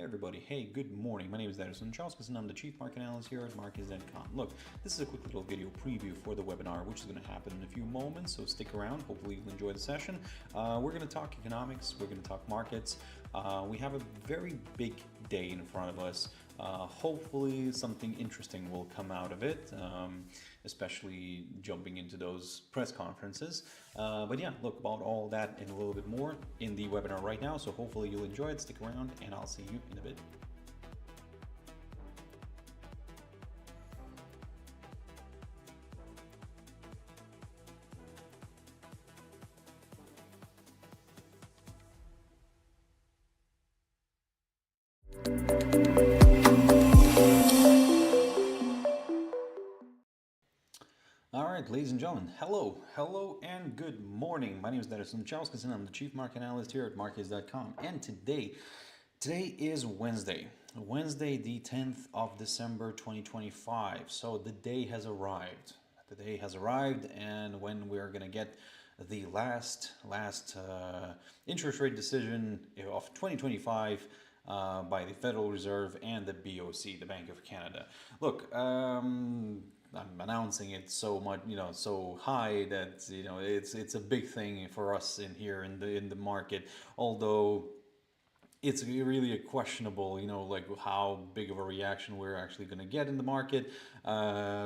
Hey everybody, hey, good morning. My name is Darius Anucauskas and I'm the Chief Market Analyst here at Markets.com. Look, this is a quick little video preview for the webinar, which is going to happen in a few moments, so stick around. Hopefully you'll enjoy the session. We're going to talk economics, we're going to talk markets. We have a very big day in front of us. Hopefully something interesting will come out of it, especially jumping into those press conferences. But yeah, look, about all that and a little bit more in the webinar right now. So hopefully you'll enjoy it. Stick around and I'll see you in a bit. All right, ladies and gentlemen, hello and good morning. My name is Darius Anucauskas and I'm the Chief Market Analyst here at Markets.com. And today is Wednesday, the 10th of December 2025. So the day has arrived. And when we're going to get the last interest rate decision of 2025 by the Federal Reserve and the BoC, the Bank of Canada. Look, I'm announcing it so much, so high that it's a big thing for us in here in the market. Although it's really a questionable, like how big of a reaction we're actually going to get in the market,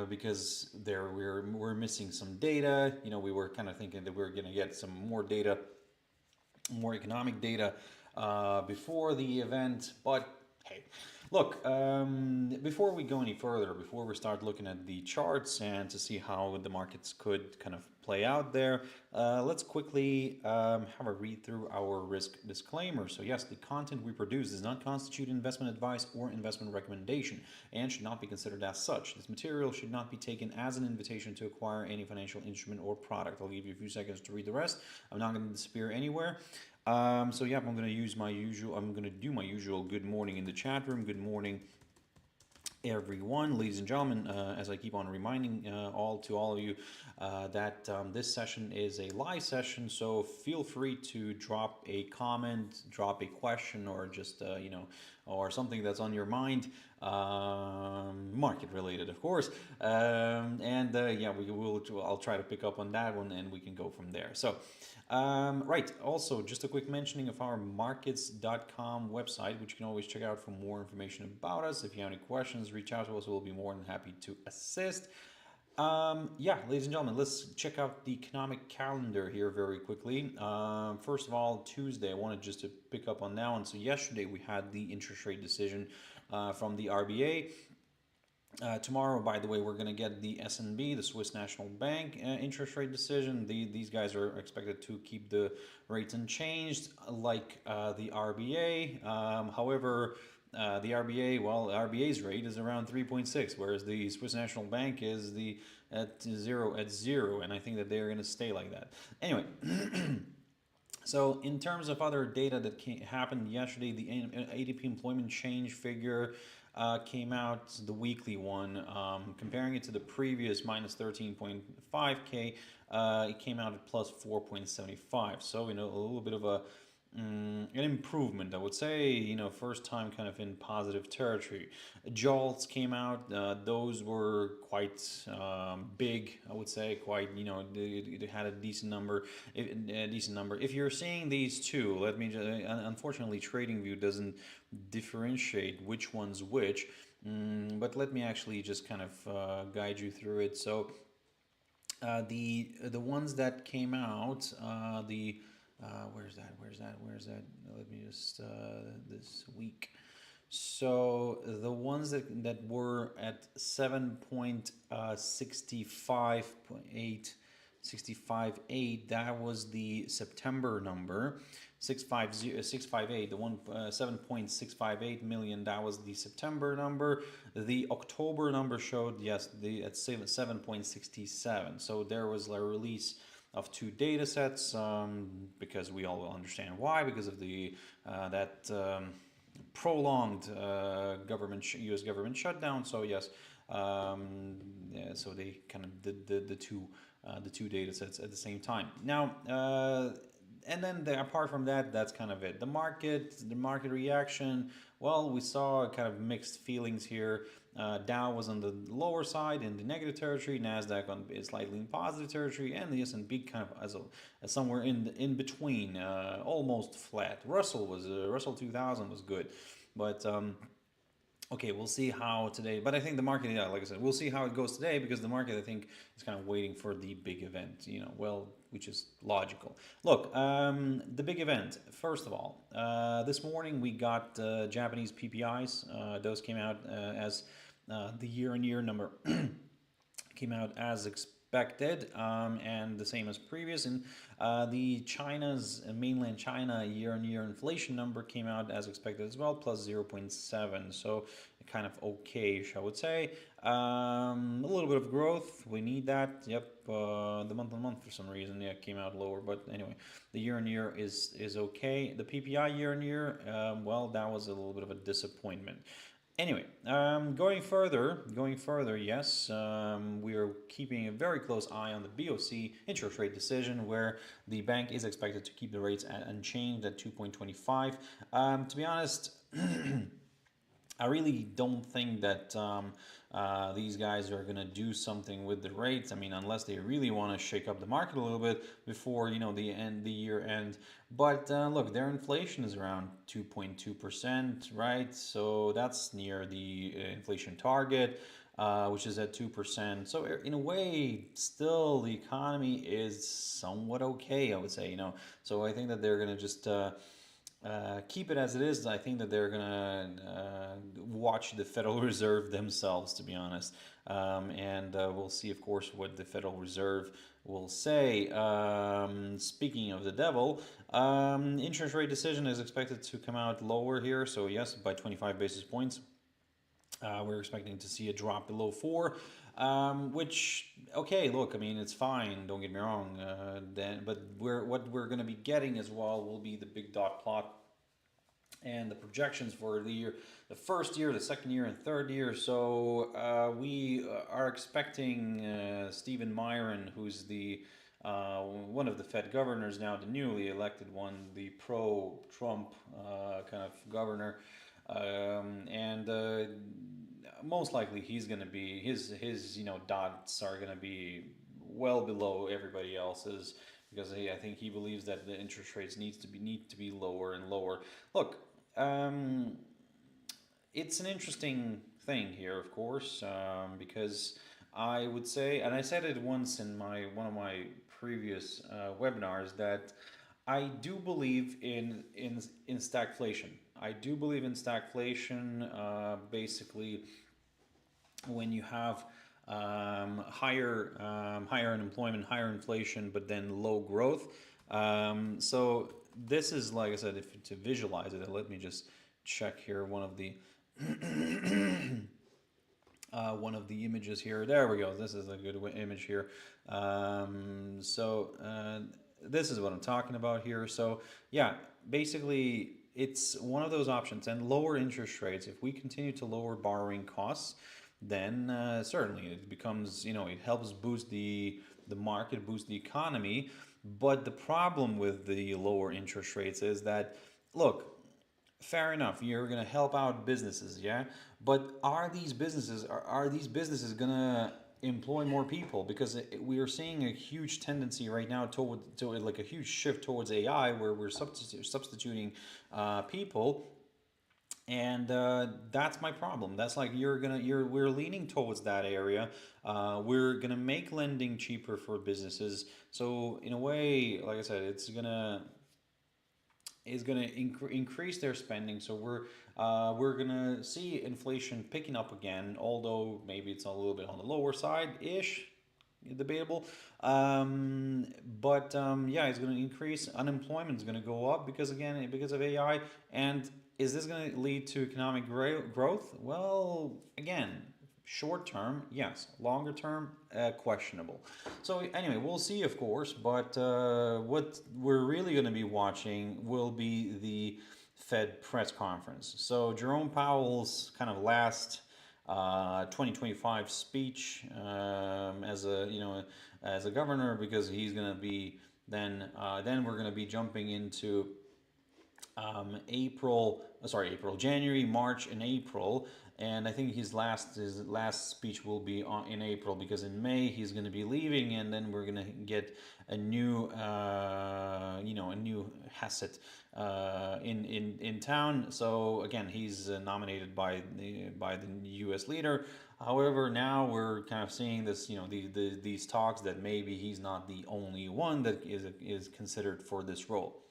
because we're missing some data. We were kind of thinking that we're going to get some more data, more economic data before the event, but hey. Look, before we go any further, before we start looking at the charts and to see how the markets could kind of play out there, let's quickly have a read through our risk disclaimer. So yes, the content we produce does not constitute investment advice or investment recommendation and should not be considered as such. This material should not be taken as an invitation to acquire any financial instrument or product. I'll give you a few seconds to read the rest. I'm not going to disappear anywhere. So yeah, I'm going to do my usual good morning in the chat room. Good morning, everyone, ladies and gentlemen. As I keep on reminding all of you that this session is a live session, so feel free to drop a comment, drop a question, or just or something that's on your mind, market related, of course. Yeah, I'll try to pick up on that one, and we can go from there. So. Right, also just a quick mentioning of our Markets.com website, which you can always check out for more information about us. If you have any questions, reach out to us. We'll be more than happy to assist. Yeah, ladies and gentlemen, let's check out the economic calendar here very quickly. First of all, Tuesday, I wanted just to pick up on that one. So yesterday we had the interest rate decision from the RBA. Tomorrow, by the way, we're going to get the SNB, the Swiss National Bank interest rate decision. These guys are expected to keep the rates unchanged, like the RBA. However, the RBA's rate is around 3.6, whereas the Swiss National Bank is at zero, and I think that they're going to stay like that. Anyway. So in terms of other data that happened yesterday, the ADP employment change figure came out, the weekly one, comparing it to the previous minus 13.5K, it came out at plus 4.75. So, a little bit of an improvement, I would say, first time kind of in positive territory. JOLTS came out, those were quite big, I would say, quite, it had a decent number. If you're seeing these two, let me just, unfortunately, TradingView doesn't differentiate which one's which, but let me actually just kind of guide you through it. So the ones that came out, where's that? Let me just, this week. So the ones that were at 7.65.8, that was the September number. 658, the one 7.658 million, that was the September number. The October number showed, yes, at 7.67. So there was a release of two data sets, because we all understand why, because of the prolonged U.S. government shutdown. So yes, so they kind of did the two data sets at the same time. Now, and then apart from that, that's kind of it. The market reaction. Well, we saw kind of mixed feelings here. Dow was on the lower side in the negative territory, Nasdaq on slightly in positive territory, and the S&P kind of as somewhere in between, almost flat. Russell 2000 was good, but okay, we'll see how today. But I think the market, yeah, like I said, we'll see how it goes today, because the market, I think, is kind of waiting for the big event, well, which is logical. Look, the big event, first of all, this morning we got Japanese PPIs. Those came out as the year-on-year number came out as expected, and the same as previous. And the China's mainland China year-on-year inflation number came out as expected as well, plus 0.7. So kind of okay-ish, I would say. A little bit of growth, we need that. Yep. The month-on-month for some reason, yeah, came out lower. But anyway, the year-on-year is okay. The PPI year-on-year, well, that was a little bit of a disappointment. Anyway, going further, yes, we are keeping a very close eye on the BoC interest rate decision, where the bank is expected to keep the rates unchanged at 2.25. To be honest, I really don't think that these guys are going to do something with the rates. I mean, unless they really want to shake up the market a little bit before, the year end. But look, their inflation is around 2.2%, right? So that's near the inflation target, which is at 2%. So in a way, still the economy is somewhat okay, I would say. So I think that they're going to just keep it as it is. I think that they're gonna watch the Federal Reserve themselves, to be honest, and we'll see, of course, what the Federal Reserve will say. Speaking of the devil, interest rate decision is expected to come out lower here. So yes, by 25 basis points. We're expecting to see a drop below 4, which, okay, look, I mean, it's fine, don't get me wrong, but what we're going to be getting as well will be the big dot plot and the projections for the year, the first year, the second year, and third year. So we are expecting Stephen Myron, who's the one of the Fed governors now, the newly elected one, the pro-Trump kind of governor, and most likely he's going to be his dots are going to be well below everybody else's, because I think he believes that the interest rates need to be lower and lower. Look, it's an interesting thing here, of course, because I would say, and I said it once in one of my previous webinars, that I do believe in stagflation. I do believe in stagflation. Basically, when you have higher unemployment, higher inflation, but then low growth. So this is, like I said, to visualize it, let me just check here one of the one of the images here. There we go. This is a good image here. This is what I'm talking about here. So yeah, basically it's one of those options. And lower interest rates, if we continue to lower borrowing costs, then certainly it becomes, it helps boost the market, boost the economy. But the problem with the lower interest rates is that, look, fair enough, you're going to help out businesses, yeah, but are these businesses going to employ more people? Because we are seeing a huge tendency right now to like a huge shift towards AI, where we're substituting people. And that's my problem. That's like we're leaning towards that area. We're gonna make lending cheaper for businesses. So in a way, like I said, it's gonna increase their spending. So we're gonna see inflation picking up again, although maybe it's a little bit on the lower side ish. Debatable, but yeah, it's going to increase. Unemployment is going to go up because of AI. And is this going to lead to economic growth? Well, again, short term, yes. Longer term, questionable. So anyway, we'll see, of course. But what we're really going to be watching will be the Fed press conference. So Jerome Powell's kind of last 2025 speech as a governor, because he's going to be then we're going to be jumping into January, March, and April. And I think his last speech will be in April, because in May he's going to be leaving, and then we're going to get a new, a new Hasset in town. So again, he's nominated by the U.S. leader. However, now we're kind of seeing this, these talks that maybe he's not the only one that is considered for this role.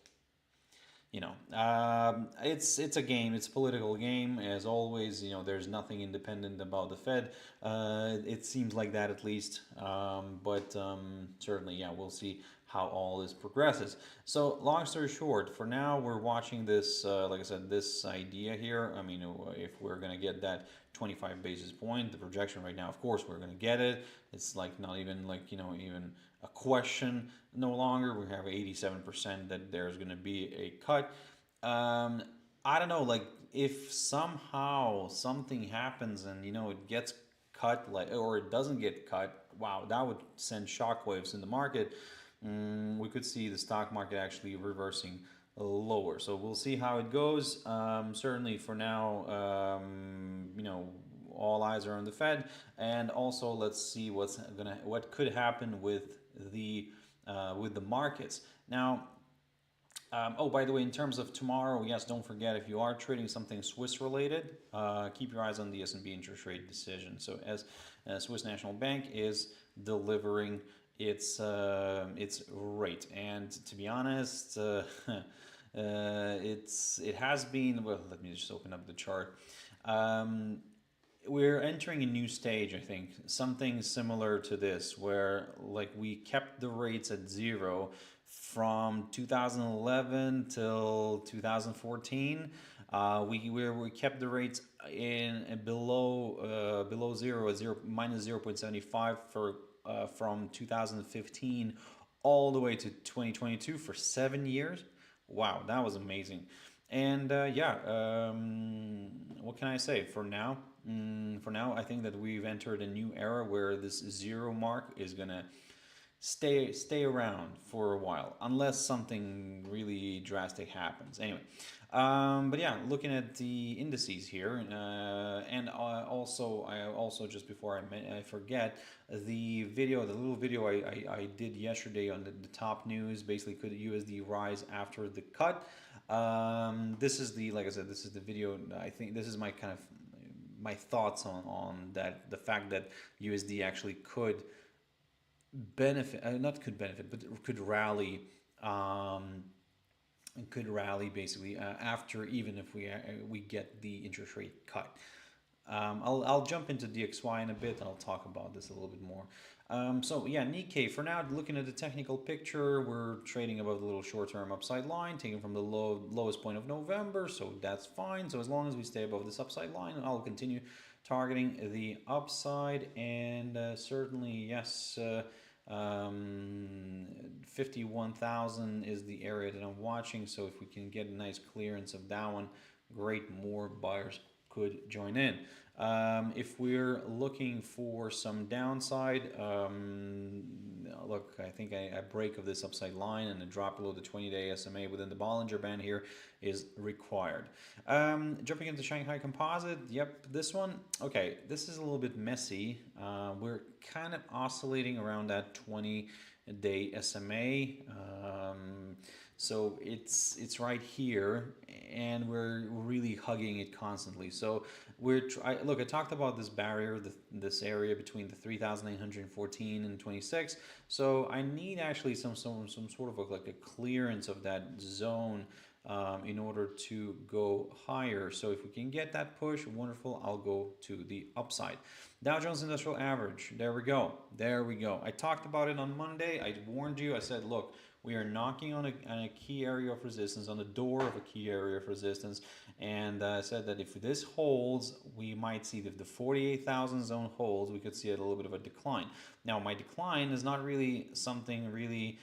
It's a game. It's a political game, as always. There's nothing independent about the Fed. It seems like that, at least. But certainly, yeah, we'll see how all this progresses. So, long story short, for now, we're watching this. Like I said, this idea here. I mean, if we're gonna get that 25 basis point, the projection right now, of course, we're gonna get it. It's like not even even a question no longer. We have 87% that there's going to be a cut. I don't know, like if somehow something happens and it gets cut, or it doesn't get cut, wow, that would send shockwaves in the market. We could see the stock market actually reversing lower. So we'll see how it goes. Certainly for now, all eyes are on the Fed, and also let's see what could happen with the markets. Now, oh, by the way, in terms of tomorrow, yes, don't forget, if you are trading something Swiss related, keep your eyes on the S&P interest rate decision. So as Swiss National Bank is delivering its rate, and to be honest, it has been, well, let me just open up the chart. We're entering a new stage, I think, something similar to this, where like we kept the rates at zero from 2011 till 2014. We kept the rates in below zero at minus 0.75 for from 2015 all the way to 2022 for 7 years. Wow, that was amazing. And what can I say for now? For now, I think that we've entered a new era where this zero mark is gonna stay around for a while, unless something really drastic happens. Anyway, but yeah, looking at the indices here, and also just before I forget, the little video I did yesterday on the top news, basically could USD rise after the cut. This is like I said, this is the video. I think this is my kind of my thoughts on that, the fact that USD actually could benefit, not could benefit, but could rally, basically after, even if we get the interest rate cut. I'll jump into DXY in a bit, and I'll talk about this a little bit more. So yeah, Nikkei, for now, looking at the technical picture, we're trading above the little short-term upside line, taken from the lowest point of November, so that's fine. So as long as we stay above this upside line, I'll continue targeting the upside, and certainly, yes, 51,000 is the area that I'm watching. So if we can get a nice clearance of that one, great, more buyers could join in. If we're looking for some downside, look, I think a break of this upside line and a drop below the 20-day SMA within the Bollinger Band here is required. Jumping into Shanghai Composite, yep, this one, okay, this is a little bit messy. We're kind of oscillating around that 20-day SMA. So it's right here, and we're really hugging it constantly. So look, I talked about this barrier, this area between the 3,914 and 26. So I need actually some sort of like a clearance of that zone in order to go higher. So if we can get that push, wonderful, I'll go to the upside. Dow Jones Industrial Average, there we go. I talked about it on Monday. I warned you. I said, look, we are knocking on a key area of resistance, on the door of a key area of resistance, and I said that if this holds, we might see, if the 48,000 zone holds, we could see a little bit of a decline. Now, my decline is not really something really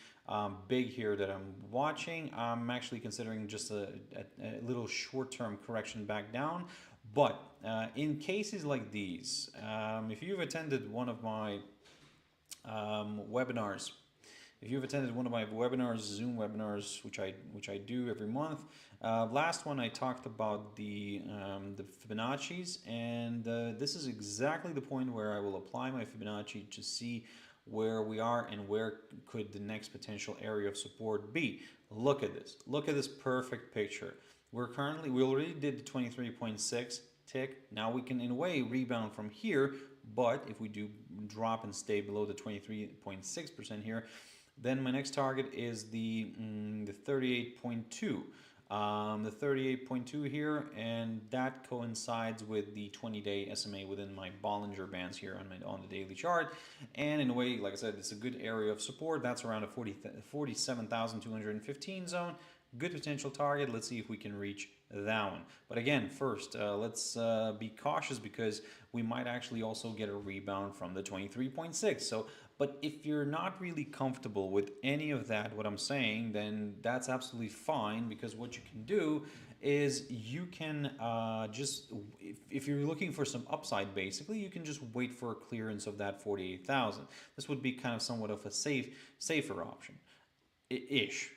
big here that I'm watching. I'm actually considering just a little short-term correction back down. But in cases like these, if you've attended one of my webinars, if you've attended one of my webinars, Zoom webinars, which I do every month, last one I talked about the Fibonacci's, and this is exactly the point where I will apply my Fibonacci to see where we are and where could the next potential area of support be. Look at this. Look at this perfect picture. We already did the 23.6 tick. Now we can in a way rebound from here, but if we do drop and stay below the 23.6% here, then my next target is the 38.2. The 38.2 here, and that coincides with the 20-day SMA within my Bollinger Bands here on the daily chart. And in a way, like I said, it's a good area of support. That's around a 47,215 zone. Good potential target. Let's see if we can reach that one. But again, first, let's be cautious because we might actually also get a rebound from the 23.6. So, but if you're not really comfortable with any of that, what I'm saying, then that's absolutely fine, because what you can do is you can if you're looking for some upside, basically, you can just wait for a clearance of that 48,000. This would be kind of somewhat of a safer option, ish,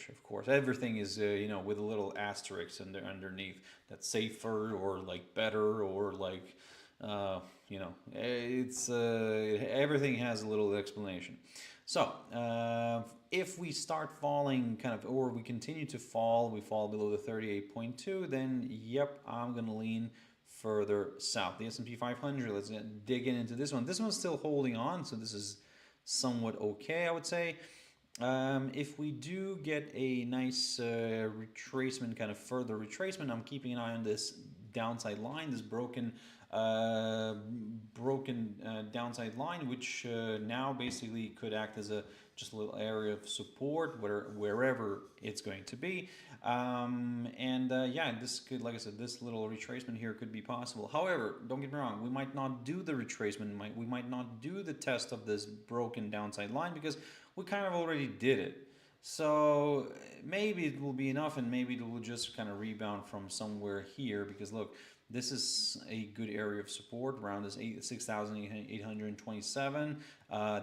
of course. Everything is with a little asterisk underneath. That's safer or like better or like it's everything has a little explanation. So if we start falling or we continue to fall, we fall below the 38.2, then yep, I'm gonna lean further south. The S&P 500, let's dig into this one. This one's still holding on, so this is somewhat okay, I would say. If we do get a nice retracement, further retracement, I'm keeping an eye on this downside line, this broken downside line, which now basically could act as just a little area of support wherever it's going to be. This could, like I said, this little retracement here could be possible. However, don't get me wrong, we might not do the retracement, we might not do the test of this broken downside line, because we kind of already did it. So maybe it will be enough, and maybe it will just kind of rebound from somewhere here, because look, this is a good area of support around this 6,827.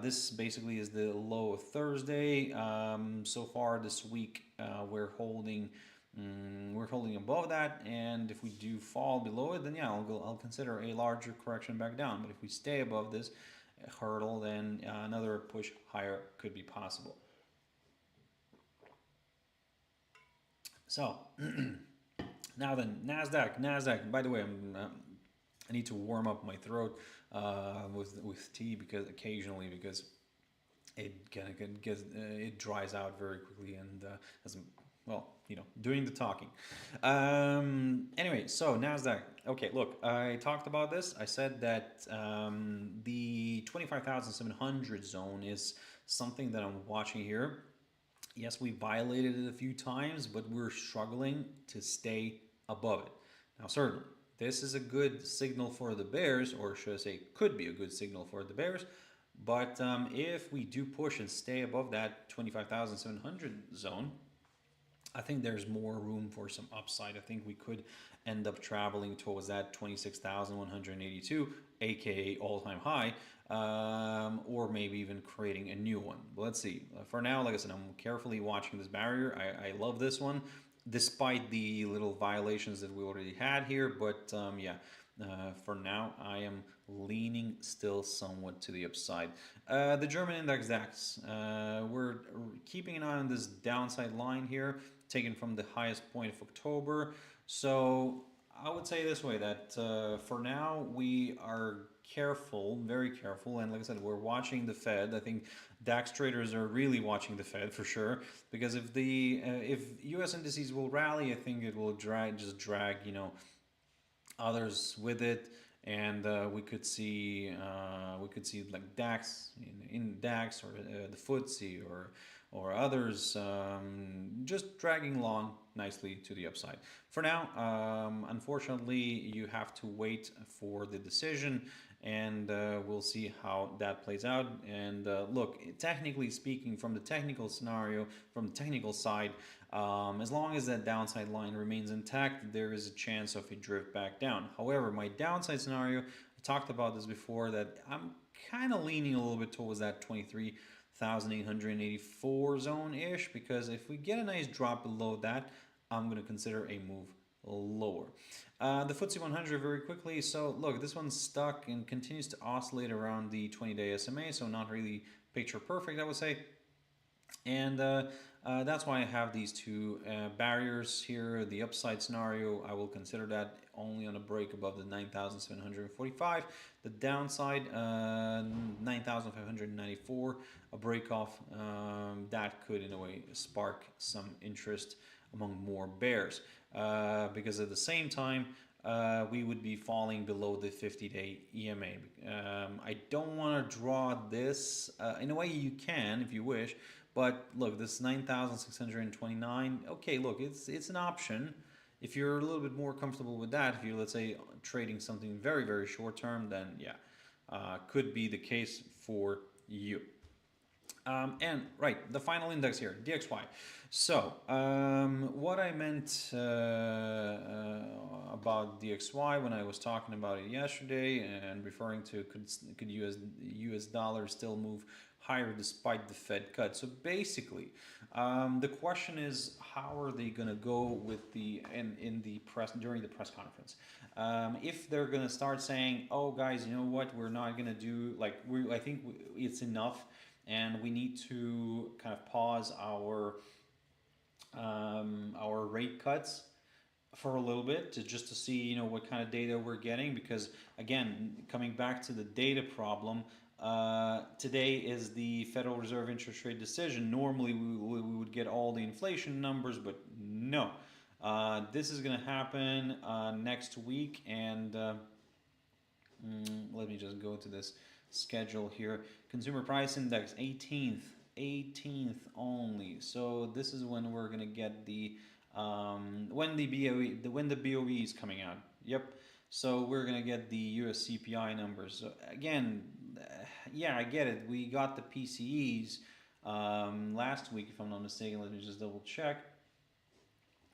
This basically is the low of Thursday. So far this week, we're holding above that, and if we do fall below it, then yeah, I'll consider a larger correction back down. But if we stay above this hurdle, then another push higher could be possible. So now then, Nasdaq. By the way, I need to warm up my throat with tea, because occasionally, because it kind of gets it dries out very quickly, and doing the talking. Anyway, so Nasdaq. Okay, look, I talked about this. I said that the 25,700 zone is something that I'm watching here. Yes, we violated it a few times, but we're struggling to stay above it. Now, certainly, this is a good signal for the bears, or should I say, could be a good signal for the bears. But if we do push and stay above that 25,700 zone, I think there's more room for some upside. I think we could end up traveling towards that 26,182, aka all-time high, or maybe even creating a new one. But let's see. For now, like I said, I'm carefully watching this barrier. I love this one, despite the little violations that we already had here. But for now, I am leaning still somewhat to the upside. The German index DAX, we're keeping an eye on this downside line here, taken from the highest point of October. So I would say this way, that for now we are careful, very careful, and like I said, we're watching the Fed. I think DAX traders are really watching the Fed for sure, because if US indices will rally, I think it will drag others with it, and we could see like DAX in DAX, or the FTSE, or others just dragging along nicely to the upside. For now, unfortunately, you have to wait for the decision, and we'll see how that plays out. And look, technically speaking, from the technical scenario, from the technical side, as long as that downside line remains intact, there is a chance of a drift back down. However, my downside scenario, I talked about this before, that I'm kind of leaning a little bit towards that 23,000 1884 zone-ish, because if we get a nice drop below that, I'm going to consider a move lower. The FTSE 100 very quickly. So look, this one's stuck and continues to oscillate around the 20-day SMA, so not really picture perfect, I would say. And that's why I have these two barriers here. The upside scenario, I will consider that only on a break above the 9,745. The downside, 9,594, a break off that could in a way spark some interest among more bears, because at the same time we would be falling below the 50-day EMA. I don't want to draw this. In a way you can if you wish, but look, this 9,629, okay, look, it's an option. If you're a little bit more comfortable with that, if you're, let's say, trading something very, very short term, then yeah, could be the case for you. And right, the final index here, DXY. So what I meant about DXY when I was talking about it yesterday and referring to could US dollar still move higher despite the Fed cut. So basically, the question is, how are they going to go with in the press during the press conference? If they're going to start saying, "Oh, guys, you know what? We're not going to do I think it's enough, and we need to kind of pause our rate cuts for a little bit just to see what kind of data we're getting." Because again, coming back to the data problem, today is the Federal Reserve interest rate decision. Normally we would get all the inflation numbers, but no. This is going to happen next week, and let me just go to this schedule here. Consumer Price Index 18th only. So this is when we're gonna get the when the BOE is coming out. Yep. So we're gonna get the US CPI numbers. So again, yeah, I get it. We got the PCEs last week, if I'm not mistaken. Let me just double check.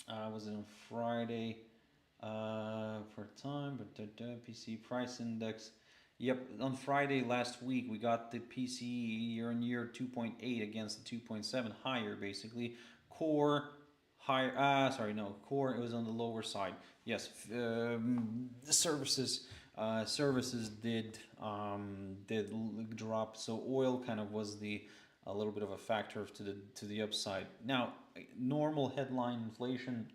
Was it on Friday for time? But PCE price index. Yep, on Friday last week we got the PCE year-on-year 2.8 against the 2.7, higher basically. Core higher. Core, it was on the lower side. Yes, the services did drop. So oil kind of was a little bit of a factor to the upside. Now, normal headline inflation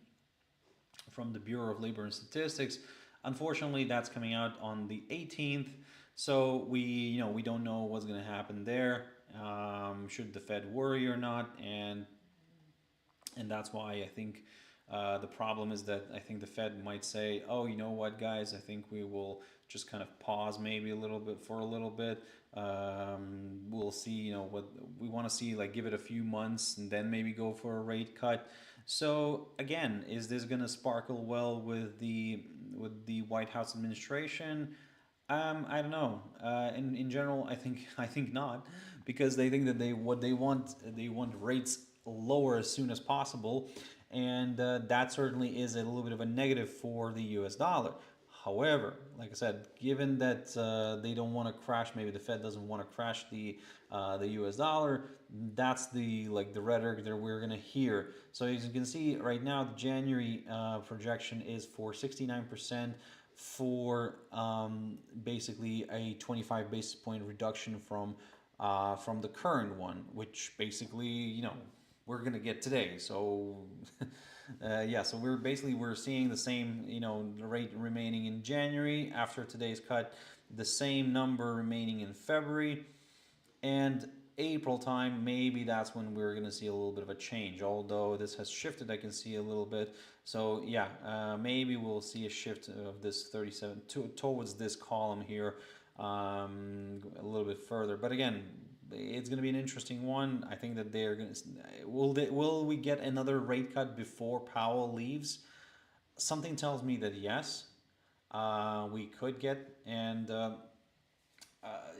from the Bureau of Labor and Statistics, unfortunately, that's coming out on the 18th. So we don't know what's going to happen there. Should the Fed worry or not? And that's why I think the problem is that I think the Fed might say, "Oh, you know what, guys? I think we will just kind of pause maybe a little bit for a little bit. We'll see. What we want to see, give it a few months and then maybe go for a rate cut." So again, is this going to sparkle well with the White House administration? I don't know. In general, I think not, because they think that they want rates lower as soon as possible, and that certainly is a little bit of a negative for the U.S. dollar. However, like I said, given that they don't want to crash, maybe the Fed doesn't want to crash the U.S. dollar. That's the rhetoric that we're gonna hear. So as you can see right now, the January projection is for 69%. For basically a 25 basis point reduction from the current one, which basically we're gonna get today. So yeah, so we're seeing the same the rate remaining in January after today's cut, the same number remaining in February, and April time, maybe that's when we're going to see a little bit of a change. Although this has shifted, I can see a little bit. So yeah, maybe we'll see a shift of this 37 towards this column here a little bit further. But again, it's going to be an interesting one. I think that they're going to will we get another rate cut before Powell leaves? Something tells me that yes, we could get, and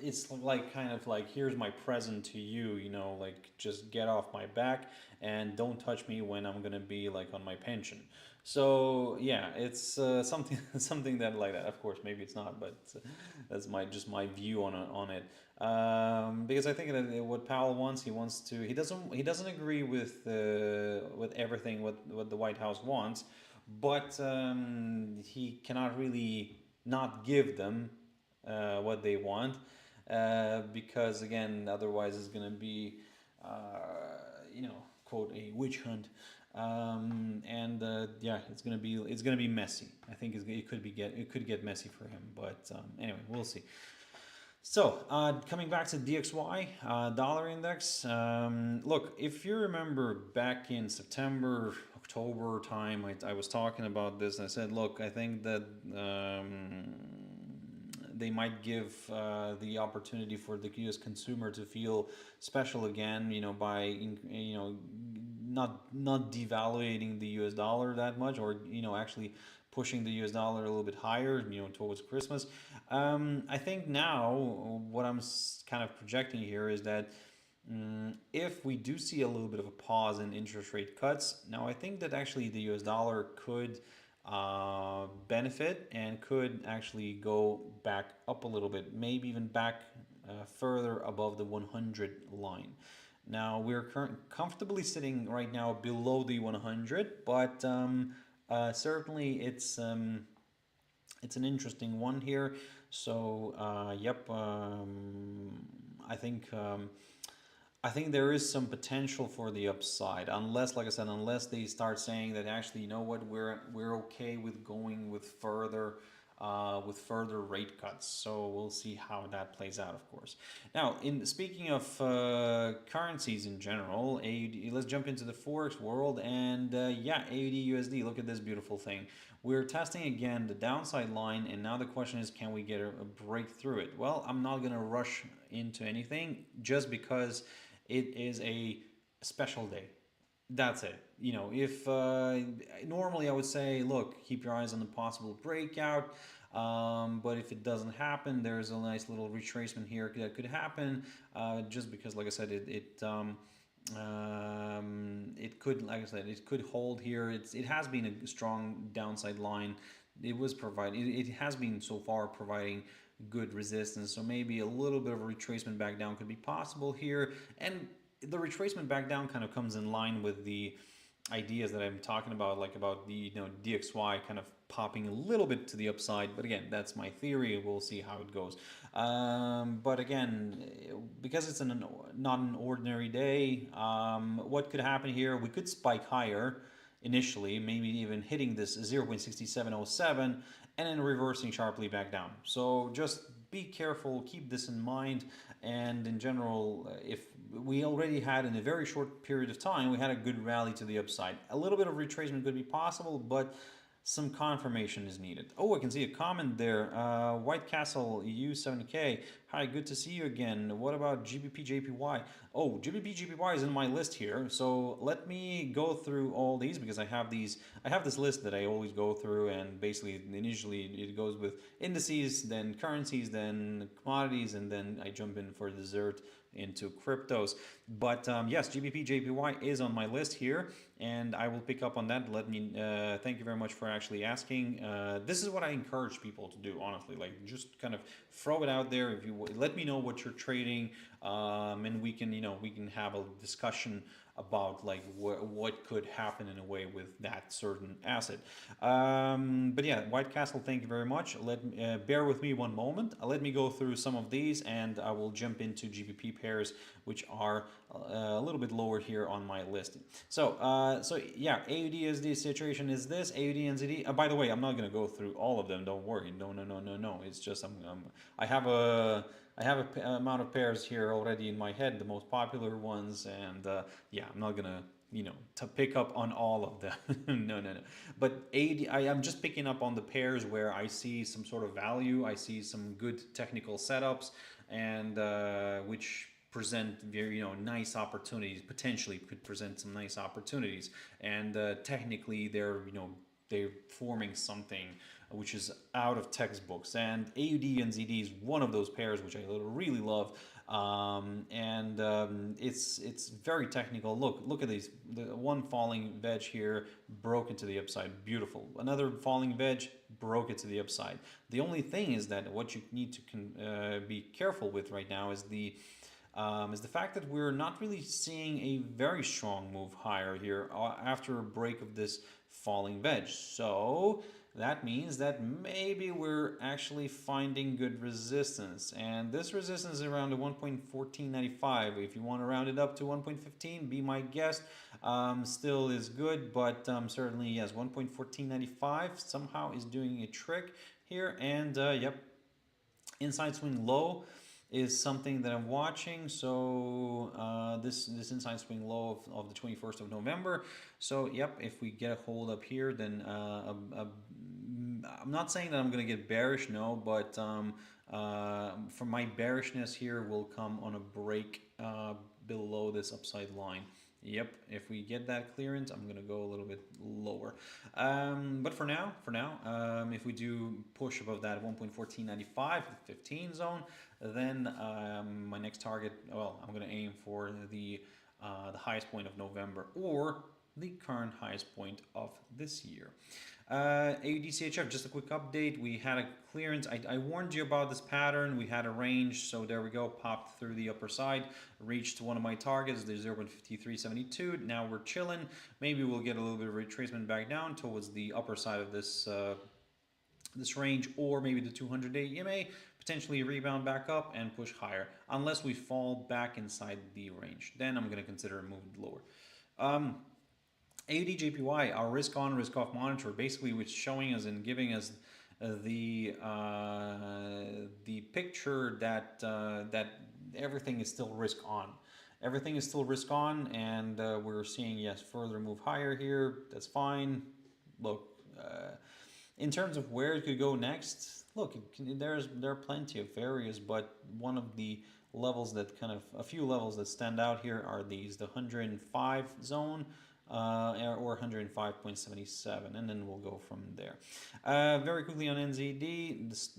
it's kind of like, here's my present to you, just get off my back and don't touch me when I'm gonna be on my pension. So yeah, it's something something that like that. Of course, maybe it's not, but that's my just my view on it. Because I think that what Powell wants, he doesn't agree with everything what the White House wants, but he cannot really not give them what they want, because again, otherwise it's gonna be quote a witch hunt, and yeah, it's gonna be messy. I think it could get messy for him, but anyway, we'll see. So, coming back to DXY, dollar index. Look, if you remember back in September, October time, I was talking about this. And I said, look, I think that they might give the opportunity for the US consumer to feel special again, by not devaluating the US dollar that much, or actually pushing the US dollar a little bit higher, towards Christmas. I think now what I'm kind of projecting here is that if we do see a little bit of a pause in interest rate cuts, now I think that actually the US dollar could benefit and could actually go back up a little bit, maybe even back further above the 100 line. Now we're comfortably sitting right now below the 100, but certainly it's an interesting one here. So yep, I think there is some potential for the upside, unless, like I said, unless they start saying that actually, you know what, we're okay with going with further rate cuts. So we'll see how that plays out, of course. Now, in speaking of currencies in general, AUD, let's jump into the Forex world, and yeah, AUDUSD. Look at this beautiful thing. We're testing again the downside line, and now the question is, can we get a break through it? Well, I'm not gonna rush into anything just because it is a special day. That's it. If normally I would say, look, keep your eyes on the possible breakout. But if it doesn't happen, there's a nice little retracement here that could happen. Just because, like I said, it could, like I said, it could hold here. It has been a strong downside line. It has been so far providing good resistance. So maybe a little bit of a retracement back down could be possible here, and the retracement back down kind of comes in line with the ideas that I'm talking about, like about the DXY kind of popping a little bit to the upside. But again, that's my theory. We'll see how it goes. But again, because it's not an ordinary day, what could happen here? We could spike higher initially, maybe even hitting this 0.6707 and then reversing sharply back down. So just be careful, keep this in mind. And in general, if we already had, in a very short period of time, we had a good rally to the upside. A little bit of retracement could be possible, but some confirmation is needed. Oh, I can see a comment there. White Castle EU7K. Hi, good to see you again. What about GBPJPY? Oh, GBPJPY is in my list here. So let me go through all these, because I have this list that I always go through, and basically initially it goes with indices, then currencies, then commodities, and then I jump in for dessert into cryptos. But yes, GBPJPY is on my list here, and I will pick up on that. Thank you very much for actually asking. This is what I encourage people to do, honestly. Like, just kind of throw it out there. If you let me know what you're trading, and we can have a discussion about like what could happen in a way with that certain asset. But yeah, White Castle, thank you very much. Bear with me one moment. Let me go through some of these, and I will jump into GBP pairs, which are a little bit lower here on my list. So yeah, AUDUSD situation is this. AUDNZD. By the way, I'm not going to go through all of them. Don't worry. No. It's just I have a amount of pairs here already in my head, the most popular ones, and yeah, I'm not gonna to pick up on all of them. No. But I'm just picking up on the pairs where I see some sort of value. I see some good technical setups, and which present very nice opportunities. Potentially could present some nice opportunities, and technically they're forming something which is out of textbooks. And AUD and ZD is one of those pairs which I really love. It's very technical. Look at these. The one falling wedge here broke into the upside. Beautiful. Another falling wedge broke it to the upside. The only thing is that what you need to be careful with right now is the fact that we're not really seeing a very strong move higher here after a break of this falling wedge. So that means that maybe we're actually finding good resistance. And this resistance is around the 1.1495. If you want to round it up to 1.15, be my guest. Still is good, but certainly, yes, 1.1495 somehow is doing a trick here. And yep, inside swing low is something that I'm watching. So this inside swing low of the 21st of November. So yep, if we get a hold up here, then I'm not saying that I'm going to get bearish, no, but from my bearishness here will come on a break below this upside line. Yep, if we get that clearance, I'm going to go a little bit lower. But for now, if we do push above that 1.1495, 15 zone, then my next target, well, I'm going to aim for the highest point of November or the current highest point of this year. AUDCHF, just a quick update. We had a clearance. I warned you about this pattern. We had a range, so there we go. Popped through the upper side, reached one of my targets, the 0.5372. Now we're chilling. Maybe we'll get a little bit of retracement back down towards the upper side of this this range, or maybe the 200-day EMA, potentially rebound back up and push higher, unless we fall back inside the range. Then I'm going to consider a move lower. AUDJPY, our risk on, risk off monitor, basically which showing us and giving us the picture that that everything is still risk on. Everything is still risk on, and we're seeing, yes, further move higher here. That's fine. Look, in terms of where it could go next, look, there are plenty of areas, but one of the levels that a few levels that stand out here are these, the 105 zone, or 105.77, and then we'll go from there. Very quickly on NZD, this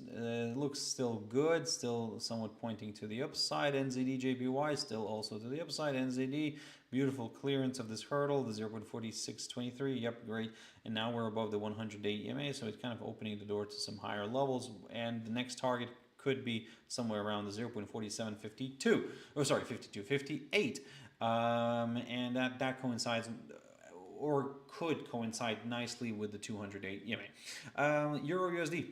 looks still good, still somewhat pointing to the upside. NZDJPY still also to the upside. NZD, beautiful clearance of this hurdle, the 0.4623, yep, great. And now we're above the 100-day EMA, so it's kind of opening the door to some higher levels, and the next target could be somewhere around the 0.4752, or sorry, 58. And that coincides, or could coincide nicely with the 200-day EMA. EURUSD.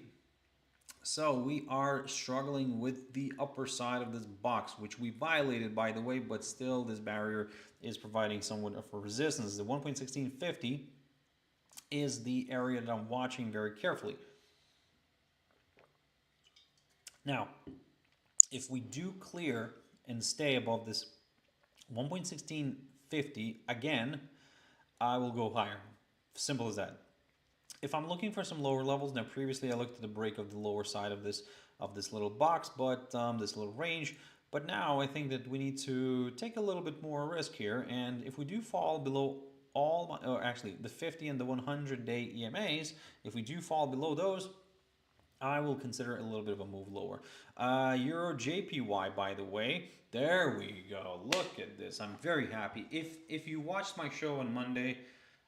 So we are struggling with the upper side of this box, which we violated, by the way, but still this barrier is providing somewhat of a resistance. The 1.1650 is the area that I'm watching very carefully. Now, if we do clear and stay above this 1.1650 again, I will go higher. Simple as that. If I'm looking for some lower levels, now previously I looked at the break of the lower side of this little box, but this little range. But now I think that we need to take a little bit more risk here, and if we do fall below or actually the 50 and the 100-day EMAs, if we do fall below those, I will consider a little bit of a move lower. EUROJPY, by the way, there we go. Look at this. I'm very happy. If you watched my show on Monday,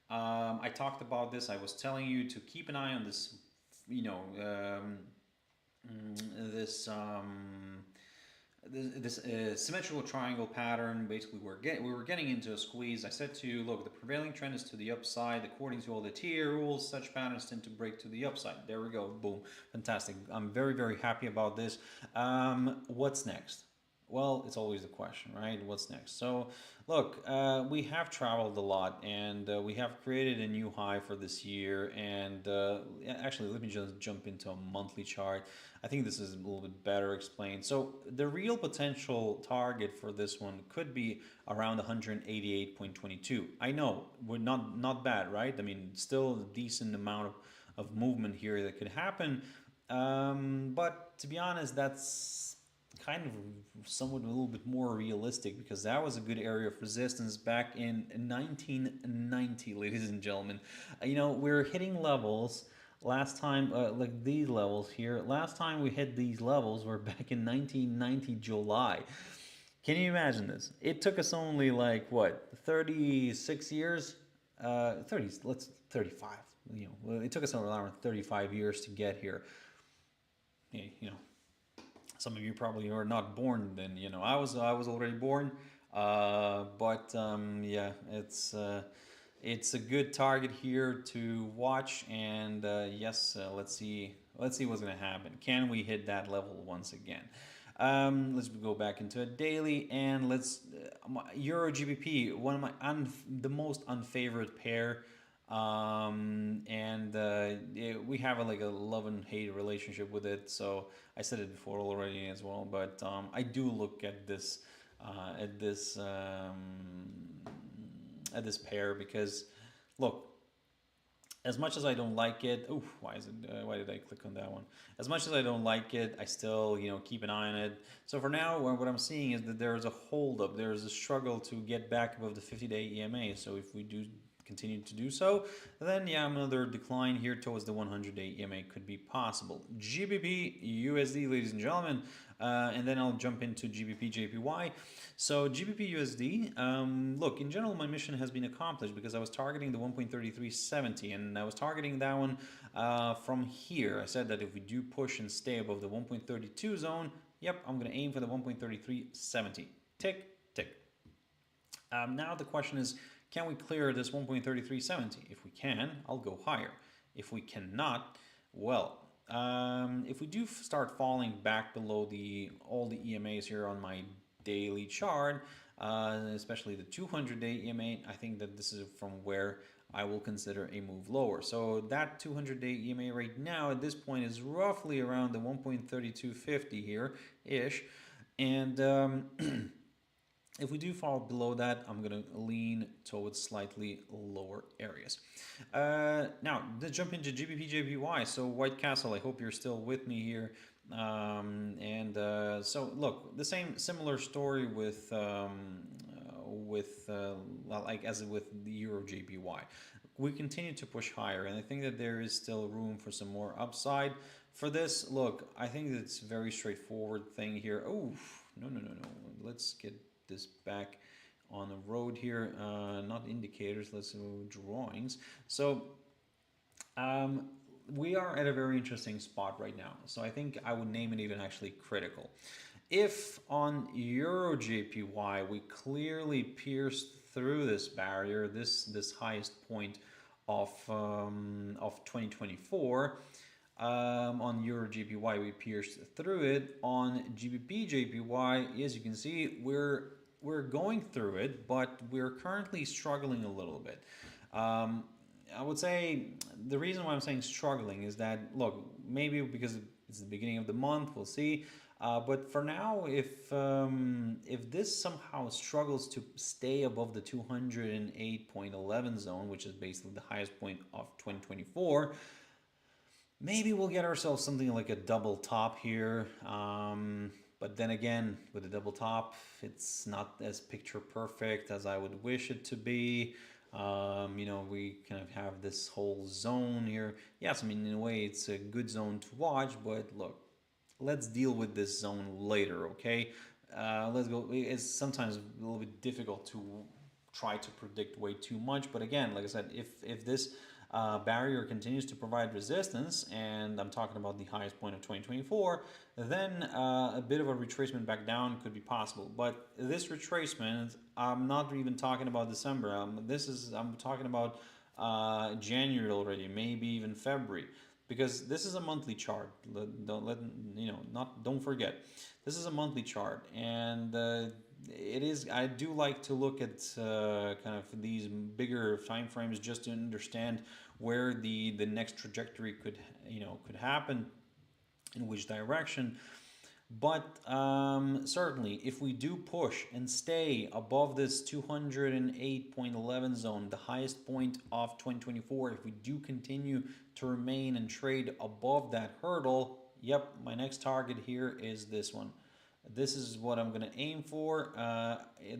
I talked about this. I was telling you to keep an eye on this, this symmetrical triangle pattern. Basically, we were getting into a squeeze. I said to you, look, the prevailing trend is to the upside. According to all the TA rules, such patterns tend to break to the upside. There we go. Boom. Fantastic. I'm very, very happy about this. What's next? Well, it's always the question, right? What's next? So, look, we have traveled a lot, and we have created a new high for this year. And actually, let me just jump into a monthly chart. I think this is a little bit better explained. So, the real potential target for this one could be around 188.22. I know, we're not bad, right? I mean, still a decent amount of movement here that could happen. But to be honest, that's kind of somewhat a little bit more realistic, because that was a good area of resistance back in 1990, ladies and gentlemen. We're hitting levels Last time, like these levels here, last time we hit these levels were back in 1990 July. Can you imagine this? It took us only like what, 36 years? 30, let's 35. It took us around 35 years to get here. You know, some of you probably are not born then. I was already born. But yeah, it's a good target here to watch, and yes, let's see what's going to happen. Can we hit that level once again? Let's go back into a daily, and let's Euro GBP, one of my the most unfavored pair. And we have like a love and hate relationship with it. So I said it before already as well, but I do look at this at this at this pair because, look, as much as I don't like it, oh, why is it? Why did I click on that one? As much as I don't like it, I still, keep an eye on it. So for now, what I'm seeing is that there's a holdup. There's a struggle to get back above the 50-day EMA. So if we do continue to do so, then yeah, another decline here towards the 100-day EMA could be possible. GBP USD, ladies and gentlemen, and then I'll jump into GBPJPY. So GBPUSD, look, in general, my mission has been accomplished because I was targeting the 1.3370, and I was targeting that one from here. I said that if we do push and stay above the 1.32 zone, yep, I'm going to aim for the 1.3370. Tick, tick. Now the question is, can we clear this 1.3370? If we can, I'll go higher. If we cannot, well, if we do start falling back below all the EMAs here on my daily chart, especially the 200-day EMA, I think that this is from where I will consider a move lower. So that 200-day EMA right now at this point is roughly around the 1.3250 here-ish. And if we do fall below that, I'm going to lean towards slightly lower areas. Now, let's jump into GBPJPY. So White Castle, I hope you're still with me here. So look, the similar story with like as with the EUROJPY. We continue to push higher, and I think that there is still room for some more upside. For this, look, I think it's a very straightforward thing here. Oh, no. Let's get this back on the road here. Not indicators, let's do drawings. So we are at a very interesting spot right now. So I think I would name it even actually critical. If on EUROJPY we clearly pierce through this barrier, this highest point of 2024, on EUROJPY we pierced through it. On GBPJPY, as you can see, we're going through it, but we're currently struggling a little bit. I would say the reason why I'm saying struggling is that, look, maybe because it's the beginning of the month, we'll see. But for now, if this somehow struggles to stay above the 208.11 zone, which is basically the highest point of 2024, maybe we'll get ourselves something like a double top here. But then again, with a double top, it's not as picture perfect as I would wish it to be. We kind of have this whole zone here. Yes, I mean, in a way, it's a good zone to watch, but look, let's deal with this zone later, okay? Let's go. It's sometimes a little bit difficult to try to predict way too much, but again, like I said, if this barrier continues to provide resistance, and I'm talking about the highest point of 2024, then a bit of a retracement back down could be possible. But this retracement, I'm not even talking about December. I'm talking about January already, maybe even February, because this is a monthly chart. Don't forget, this is a monthly chart, and it is. I do like to look at kind of these bigger time frames just to understand where the next trajectory could happen, in which direction. But certainly, if we do push and stay above this 208.11 zone, the highest point of 2024, if we do continue to remain and trade above that hurdle, yep, my next target here is this one. This is what I'm going to aim for,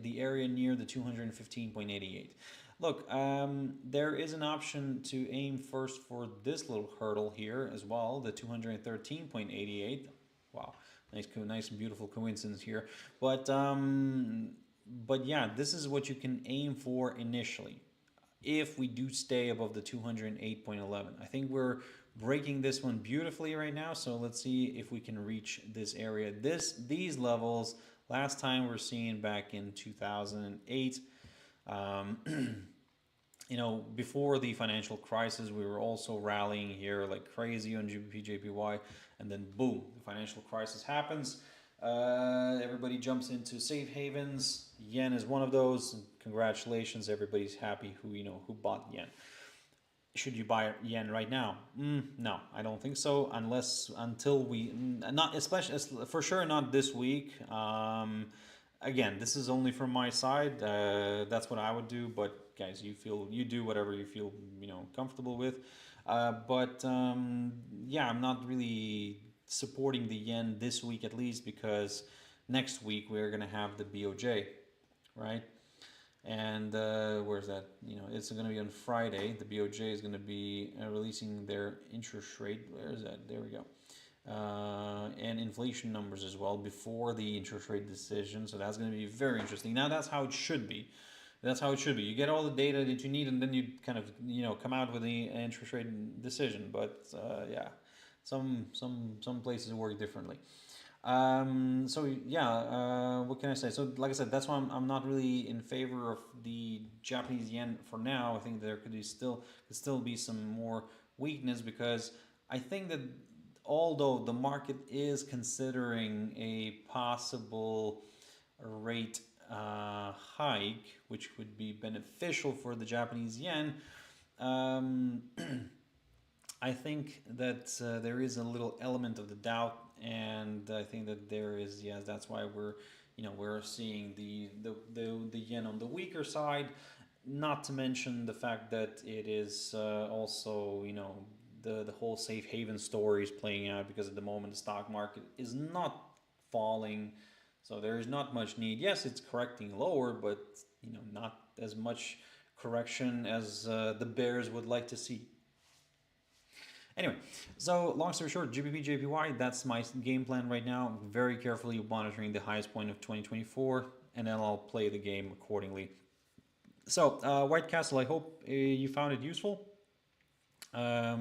the area near the 215.88. Look, there is an option to aim first for this little hurdle here as well, the 213.88. Wow, nice, beautiful coincidence here. But yeah, this is what you can aim for initially. If we do stay above the 208.11, I think we're breaking this one beautifully right now. So let's see if we can reach this area. These levels last time we're seeing back in 2008. Um, you know, before the financial crisis, we were also rallying here like crazy on GBPJPY, and then boom, the financial crisis happens. Everybody jumps into safe havens. Yen is one of those. Congratulations, everybody's happy who bought yen. Should you buy yen right now? No, I don't think so. Until we not especially for sure not this week. Again, this is only from my side. That's what I would do. But guys, you do whatever you feel comfortable with. Yeah, I'm not really supporting the yen this week at least because next week we're gonna have the BOJ, right? And where's that? It's going to be on Friday. The BOJ is going to be releasing their interest rate. Where is that? There we go. And inflation numbers as well before the interest rate decision. So that's going to be very interesting. Now that's how it should be. That's how it should be. You get all the data that you need, and then you kind of come out with the interest rate decision. But yeah, some places work differently. So yeah, what can I say? So like I said, that's why I'm not really in favor of the Japanese yen for now. I think there could still be some more weakness because I think that although the market is considering a possible rate hike, which would be beneficial for the Japanese yen, I think that there is a little element of the doubt, and I think that there is, yes, that's why we're seeing the yen on the weaker side. Not to mention the fact that it is also the whole safe haven story is playing out because at the moment the stock market is not falling, so there is not much need. Yes, it's correcting lower, but not as much correction as the bears would like to see. Anyway, so long story short, GBPJPY, that's my game plan right now. Very carefully monitoring the highest point of 2024, and then I'll play the game accordingly. So, White Castle, I hope you found it useful. I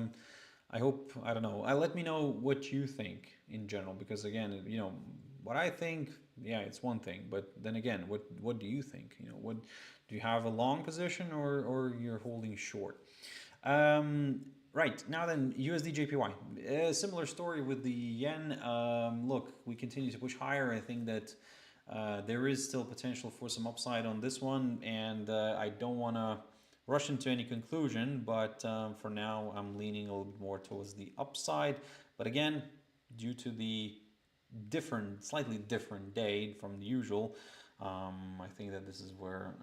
hope, I don't know, let me know what you think in general, because again, what I think, yeah, it's one thing, but then again, what do you think? What do you have a long position or you're holding short? Right, now then, USDJPY. Similar story with the yen. Look, we continue to push higher. I think that there is still potential for some upside on this one, and I don't want to rush into any conclusion, but for now, I'm leaning a little bit more towards the upside. But again, due to the slightly different day from the usual, I think that this is where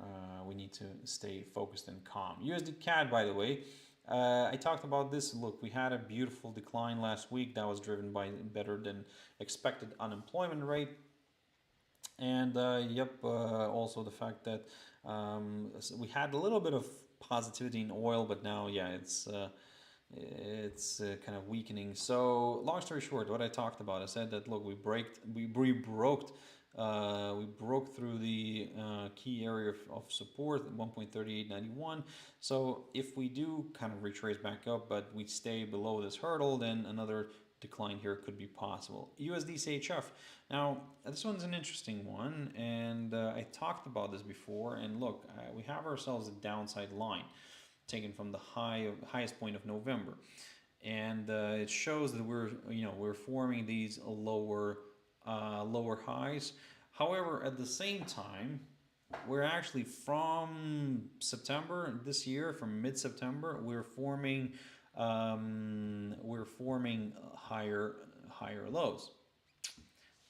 we need to stay focused and calm. USDCAD, by the way, I talked about this. Look, we had a beautiful decline last week that was driven by better than expected unemployment rate. And also the fact that we had a little bit of positivity in oil, but now, yeah, it's kind of weakening. So long story short, what I talked about, I said that look, we broke through the key area of support at 1.3891. So if we do kind of retrace back up, but we stay below this hurdle, then another decline here could be possible. USDCHF. Now, this one's an interesting one, and I talked about this before. And look, we have ourselves a downside line taken from the highest point of November, and it shows that we're forming these lower highs. However, at the same time, we're actually from September this year, from mid-September, we're forming higher lows.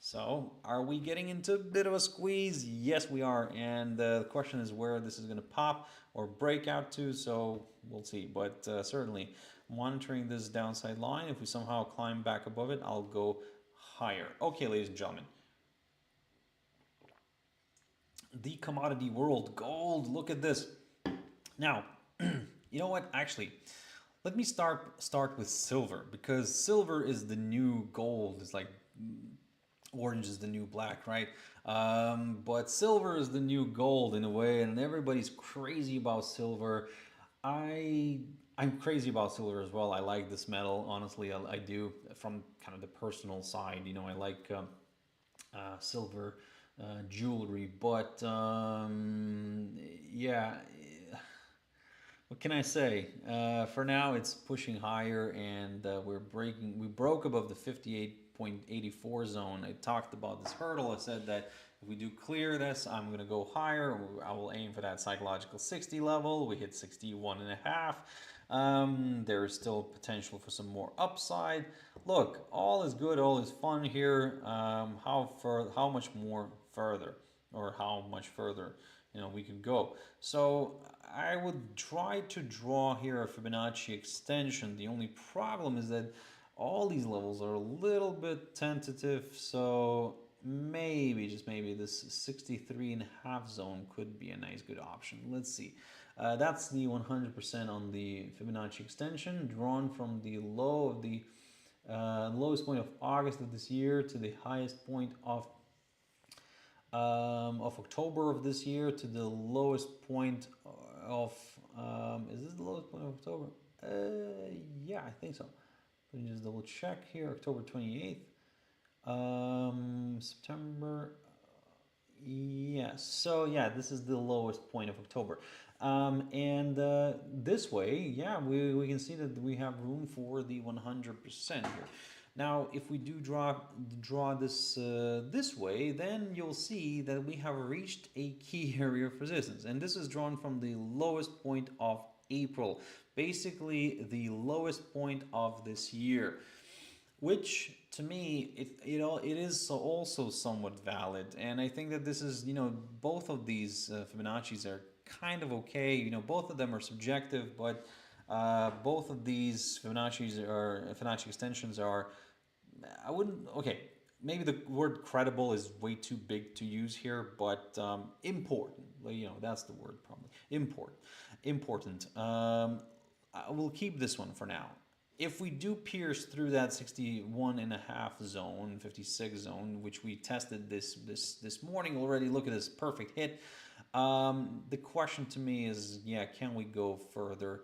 So, are we getting into a bit of a squeeze? Yes, we are. And the question is where this is going to pop or break out to. So, we'll see. But certainly, monitoring this downside line. If we somehow climb back above it, I'll go higher. Okay, ladies and gentlemen. The commodity world, gold. Look at this. Now, you know what? Actually, let me start with silver, because silver is the new gold. It's like orange is the new black, right? But silver is the new gold in a way, and everybody's crazy about silver. I I'm crazy about silver as well. I like this metal, honestly. I do, from kind of the personal side. I like silver jewelry, but yeah, what can I say? For now, it's pushing higher, and we broke above the 58.84 zone. I talked about this hurdle. I said that if we do clear this, I'm going to go higher. I will aim for that psychological 60 level. We hit 61 and a half. There is still potential for some more upside. Look, all is good, all is fun here. How much more further, or how much further, we can go. So I would try to draw here a Fibonacci extension. The only problem is that all these levels are a little bit tentative, so maybe, just maybe, this 63.5 zone could be a nice good option. Let's see. That's the 100% on the Fibonacci extension, drawn from the low of the lowest point of August of this year to the highest point of October of this year to the lowest point of is this the lowest point of October? Yeah, I think so. Let me just double check here. October 28th. September. Yes. So yeah, this is the lowest point of October. And this way, yeah, we can see that we have room for the 100% here. Now, if we do draw this this way, then you'll see that we have reached a key area of resistance, and this is drawn from the lowest point of April, basically the lowest point of this year, which to me it is also somewhat valid. And I think that this is, both of these Fibonacci's are kind of okay. Both of them are subjective, but both of these Fibonacci extensions are, I wouldn't, okay, maybe the word credible is way too big to use here, but important, that's the word, probably. Important. I will keep this one for now. If we do pierce through that 61.5 zone, 56 zone, which we tested this morning already, look at this perfect hit. The question to me is, yeah, can we go further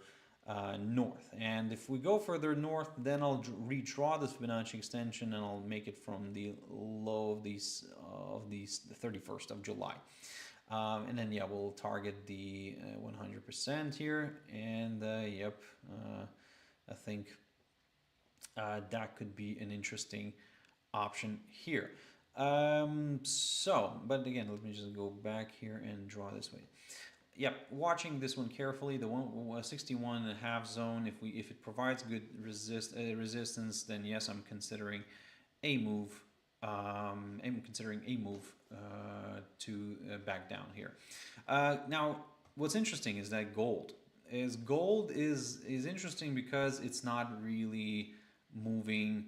north? And if we go further north, then I'll redraw this Fibonacci extension, and I'll make it from the low of these the 31st of July. And then, yeah, we'll target the 100% here, and yep, I think that could be an interesting option here. But again, let me just go back here and draw this way. Yep, watching this one carefully, the 61.5 zone. If it provides good resistance, then yes, I'm considering a move. To back down here. Now, what's interesting is that gold is interesting because it's not really moving.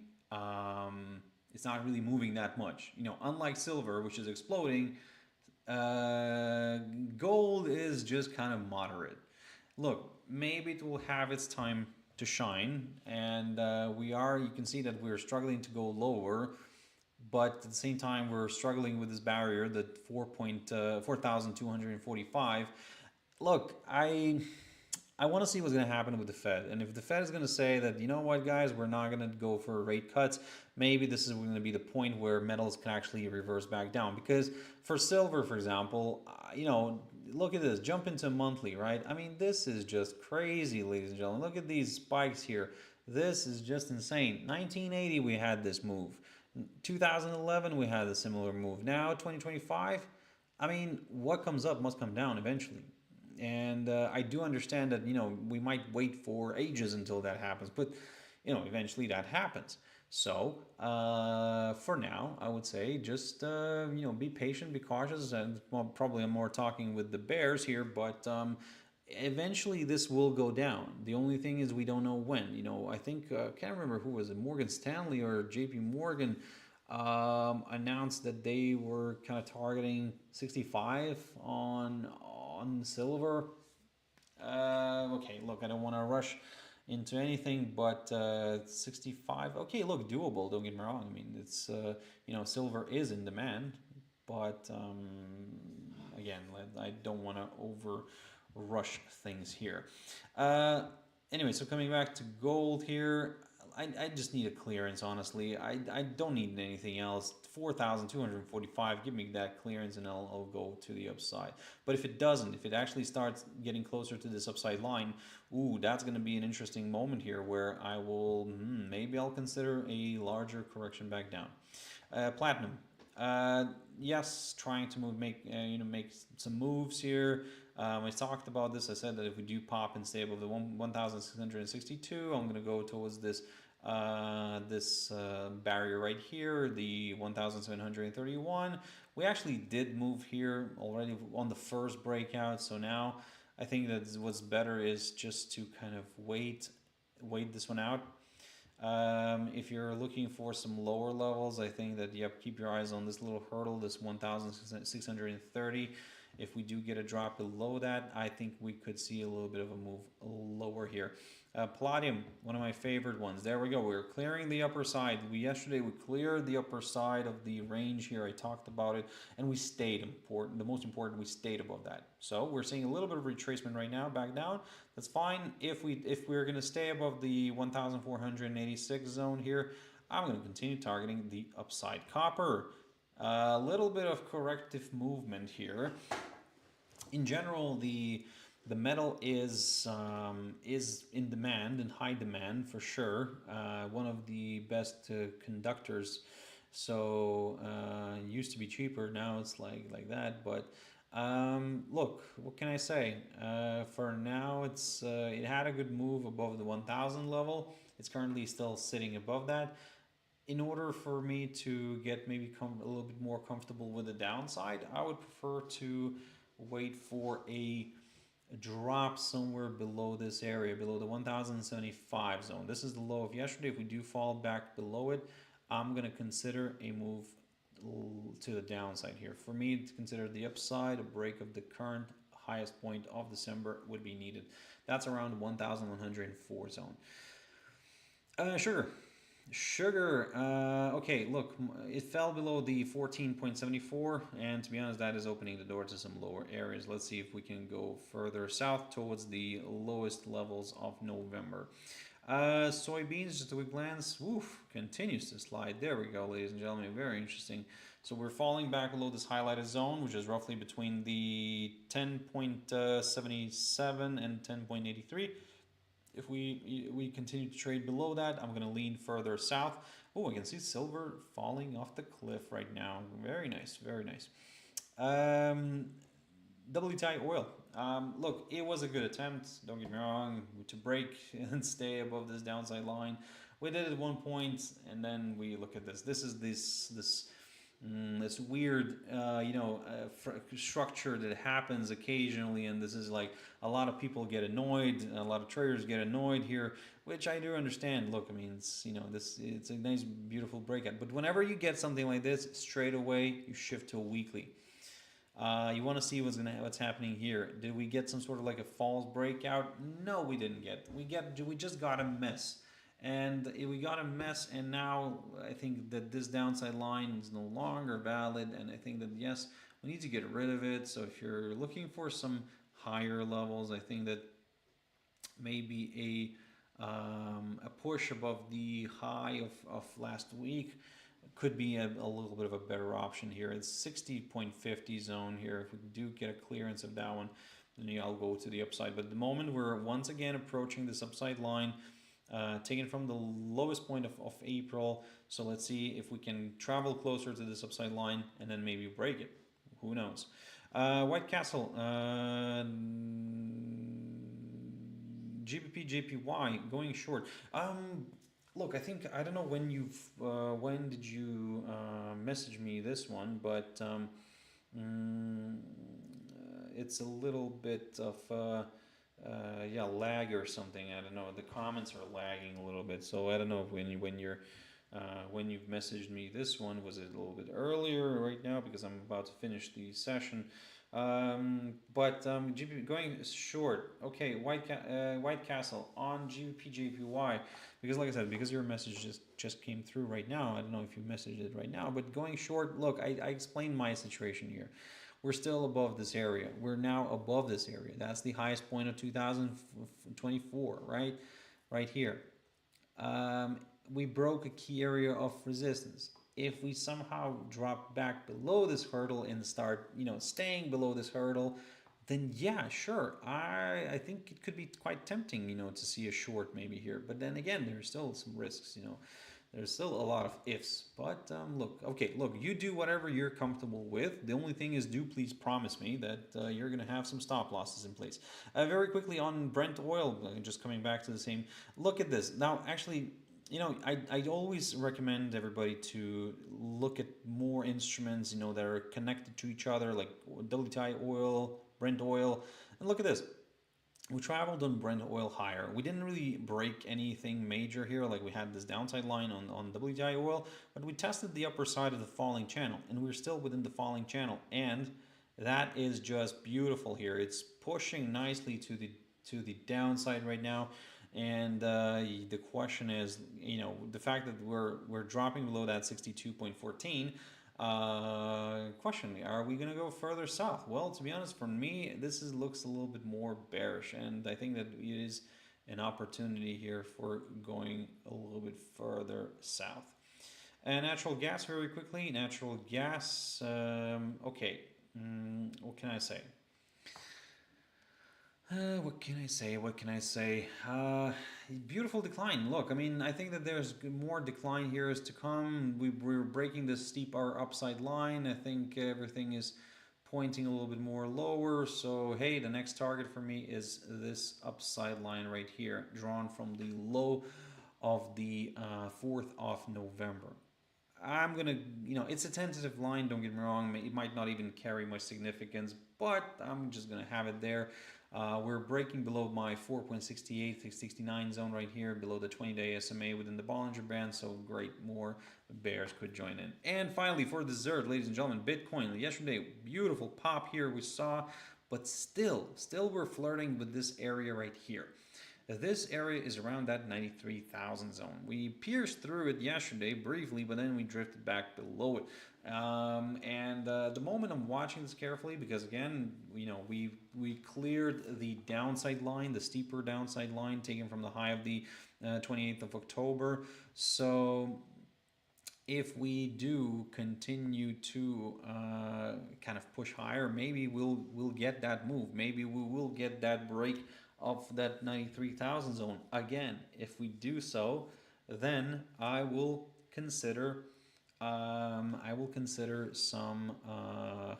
It's not really moving that much. Unlike silver, which is exploding, gold is just kind of moderate. Look, maybe it will have its time to shine, and you can see that we're struggling to go lower, but at the same time we're struggling with this barrier, that 4,245. Look, I want to see what's going to happen with the Fed. And if the Fed is going to say that, you know what, guys, we're not going to go for rate cuts, maybe this is going to be the point where metals can actually reverse back down. Because for silver, for example, look at this, jump into monthly, right? I mean, this is just crazy, ladies and gentlemen. Look at these spikes here. This is just insane. 1980, we had this move. 2011, we had a similar move. Now, 2025, I mean, what comes up must come down eventually. And I do understand that, we might wait for ages until that happens, but, eventually that happens. So, for now, I would say just, be patient, be cautious, and probably I'm more talking with the bears here, but eventually this will go down. The only thing is we don't know when. I think, I can't remember who was it, Morgan Stanley or JP Morgan, announced that they were kind of targeting 65 on silver. Okay, look, I don't want to rush into anything, but 65. Okay, look, doable. Don't get me wrong. I mean, it's silver is in demand, but again, I don't want to over rush things here. Uh, anyway, so coming back to gold here, I just need a clearance, honestly. I don't need anything else. 4,245, give me that clearance and I'll go to the upside. But if it doesn't, if it actually starts getting closer to this upside line, ooh, that's going to be an interesting moment here where I will, maybe I'll consider a larger correction back down. Platinum. Yes, trying to make some moves here. I talked about this. I said that if we do pop and stay above the 1,662, I'm going to go towards this barrier right here, the 1,731. We actually did move here already on the first breakout, so now I think that what's better is just to kind of wait this one out. If you're looking for some lower levels, I think that keep your eyes on this little hurdle, this 1,630. If we do get a drop below that, I think we could see a little bit of a move lower here. Palladium, one of my favorite ones. There we go. We're clearing the upper side. Yesterday we cleared the upper side of the range here. I talked about it, and we stayed important. The most important, we stayed above that. So we're seeing a little bit of retracement right now, back down. That's fine. If we're going to stay above the 1,486 zone here, I'm going to continue targeting the upside. Copper, a little bit of corrective movement here. In general, the metal is in demand, in high demand for sure. One of the best conductors. So used to be cheaper, now it's like that. But look, what can I say? For now, it had a good move above the 1,000 level. It's currently still sitting above that. In order for me to get maybe a little bit more comfortable with the downside, I would prefer to wait for a drop somewhere below this area, below the 1,075 zone. This is the low of yesterday. If we do fall back below it, I'm going to consider a move to the downside here. For me to consider the upside, a break of the current highest point of December would be needed. That's around 1,104 zone. Sugar, okay, look, it fell below the 14.74, and to be honest, that is opening the door to some lower areas. Let's see if we can go further south towards the lowest levels of November. Soybeans, just a quick glance, continues to slide. There we go, ladies and gentlemen, very interesting. So we're falling back below this highlighted zone, which is roughly between the 10.77 and 10.83. If we continue to trade below that, I'm going to lean further south. Oh, I can see silver falling off the cliff right now. Very nice, very nice. WTI oil. Look, it was a good attempt, don't get me wrong, to break and stay above this downside line. We did it at one point, and then we look at this. This is this weird, structure that happens occasionally, and this is like a lot of people get annoyed, a lot of traders get annoyed here, which I do understand. Look, I mean, it's a nice, beautiful breakout, but whenever you get something like this, straight away you shift to a weekly. You want to see what's happening here. Did we get some sort of like a false breakout? No, we didn't get. We just got a mess. And we got a mess, and now I think that this downside line is no longer valid, and I think that, yes, we need to get rid of it. So if you're looking for some higher levels, I think that maybe a push above the high of last week could be a little bit of a better option here. It's 60.50 zone here. If we do get a clearance of that one, then I'll go to the upside. But at the moment, we're once again approaching this upside line, taken from the lowest point of April. So let's see if we can travel closer to this upside line and then maybe break it. Who knows? White Castle, GBPJPY going short. Look, I don't know when did you message me this one, but it's a little bit of lag or something. I don't know. The comments are lagging a little bit, so I don't know if when you've messaged me this one, was it a little bit earlier right now because I'm about to finish the session. GP going short. Okay, White Castle on GBPJPY, because like I said, because your message just came through right now. I don't know if you messaged it right now, but going short. Look, I explained my situation here. We're still above this area. We're now above this area. That's the highest point of 2024, right? Right here. Um, we broke a key area of resistance. If we somehow drop back below this hurdle and start, staying below this hurdle, then yeah, sure. I think it could be quite tempting, to see a short maybe here. But then again, there's still some risks, There's still a lot of ifs. But look, you do whatever you're comfortable with. The only thing is, do please promise me that you're going to have some stop losses in place. Very quickly on Brent oil, just coming back to the same. Look at this. Now, actually, I always recommend everybody to look at more instruments, that are connected to each other, like WTI oil, Brent oil. And look at this. We traveled on Brent oil higher. We didn't really break anything major here, like we had this downside line on WTI oil, but we tested the upper side of the falling channel, and we're still within the falling channel, and that is just beautiful here. It's pushing nicely to the downside right now. And the question is, the fact that we're dropping below that 62.14. Question: are we going to go further south? Well, to be honest, for me, looks a little bit more bearish, and I think that it is an opportunity here for going a little bit further south. And natural gas, very quickly. Natural gas. Okay. What can I say? What can I say? What can I say? Beautiful decline. Look, I mean, I think that there's more decline here is to come. We're breaking this steep upside line. I think everything is pointing a little bit more lower. So, hey, the next target for me is this upside line right here, drawn from the low of the 4th of November. I'm gonna, it's a tentative line, don't get me wrong. It might not even carry much significance, but I'm just gonna have it there. We're breaking below my 4.68, 69 zone right here, below the 20-day SMA within the Bollinger Band, so great, more bears could join in. And finally, for dessert, ladies and gentlemen, Bitcoin. Yesterday, beautiful pop here we saw, but still we're flirting with this area right here. This area is around that 93,000 zone. We pierced through it yesterday briefly, but then we drifted back below it. The moment I'm watching this carefully, because again, we cleared the downside line, the steeper downside line taken from the high of the 28th of October. So if we do continue to kind of push higher, maybe we'll get that move. Maybe we will get that break of that 93,000 zone again. If we do so, then I will consider some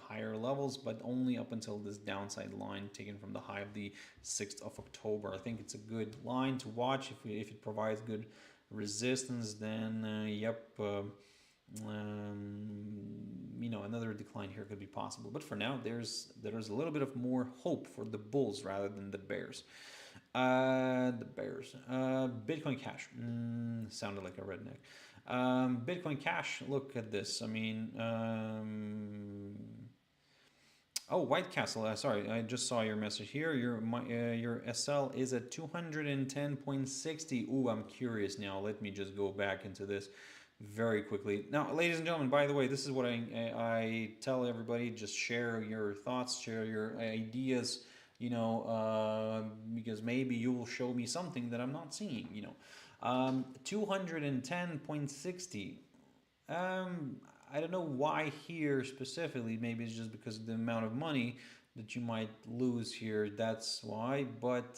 higher levels, but only up until this downside line taken from the high of the 6th of October. I think it's a good line to watch. If it provides good resistance, then another decline here could be possible. But for now, there's a little bit of more hope for the bulls rather than the bears. Bitcoin Cash sounded like a redneck. Bitcoin Cash, look at this. I mean, White Castle. Sorry, I just saw your message here. Your SL is at 210.60. Ooh, I'm curious now. Let me just go back into this very quickly. Now, ladies and gentlemen, by the way, this is what I tell everybody. Just share your thoughts, share your ideas, because maybe you will show me something that I'm not seeing, 210.60. I don't know why here specifically. Maybe it's just because of the amount of money that you might lose here. That's why. But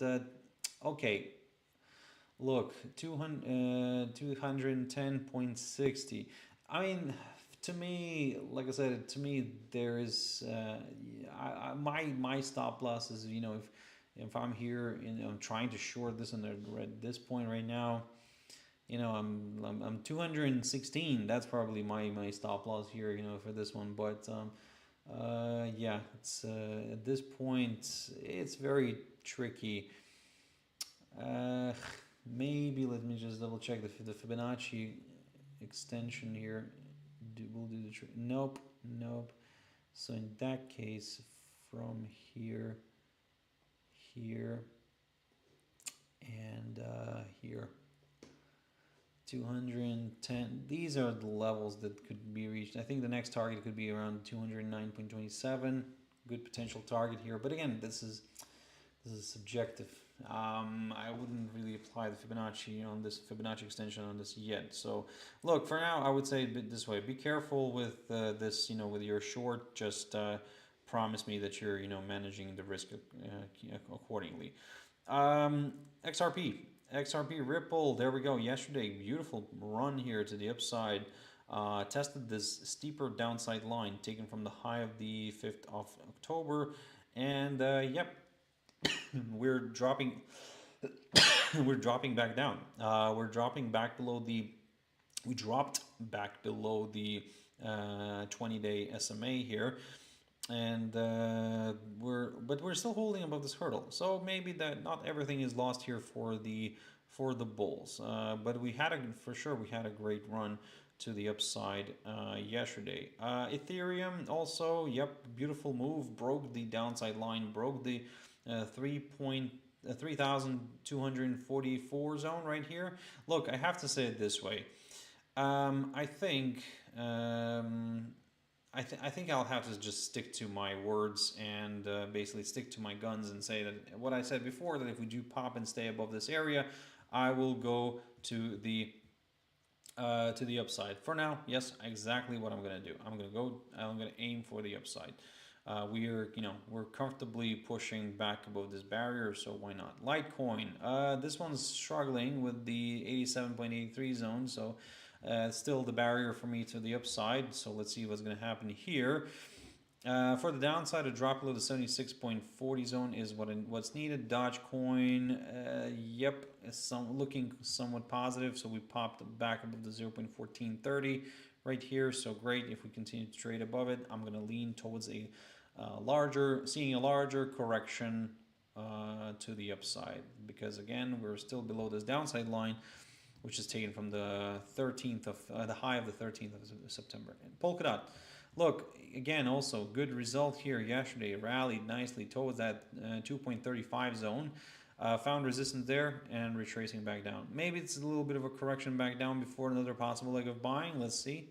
okay. Look, 210.60. I mean, to me, like I said, there is my stop loss is, if I'm here and I'm trying to short this and at this point right now, I'm 216. That's probably my stop loss here, for this one. But yeah, it's at this point it's very tricky. Maybe let me just double check the Fibonacci extension here. We'll do the trick. Nope. So in that case, from here, here, and here. 210. These are the levels that could be reached. I think the next target could be around 209.27. Good potential target here, but again, this is subjective. I wouldn't really apply the Fibonacci on this Fibonacci extension on this yet. So look, for now, I would say it this way: be careful with this. With your short, just promise me that you're managing the risk accordingly. XRP Ripple, there we go. Yesterday, beautiful run here to the upside. Tested this steeper downside line taken from the high of the 5th of October. And yep, we're dropping we're dropping back down. We're dropping back below the we dropped back below the 20-day SMA here. And we're still holding above this hurdle, so maybe that not everything is lost here for the bulls, but we had a great run to the upside yesterday. Ethereum also, yep, beautiful move, broke the downside line, broke the 3,244 zone right here. Look, I have to say it this way. I think I'll have to just stick to my words and basically stick to my guns and say that what I said before, that if we do pop and stay above this area, I will go to the upside. For now, yes, exactly what I'm gonna do. I'm gonna aim for the upside. We're comfortably pushing back above this barrier, so why not? Litecoin, this one's struggling with the 87.83 zone, so still the barrier for me to the upside. So let's see what's going to happen here. For the downside, a drop below the 76.40 zone is what's needed. Dogecoin, yep, is looking somewhat positive. So we popped back above the 0.1430 right here. So great. If we continue to trade above it, I'm going to lean towards seeing a larger correction to the upside, because again, we're still below this downside line, which is taken from the 13th of the high of the 13th of September. And Polkadot, look, again, also good result here yesterday, rallied nicely towards that 2.35 zone, found resistance there and retracing back down. Maybe it's a little bit of a correction back down before another possible leg of buying. Let's see.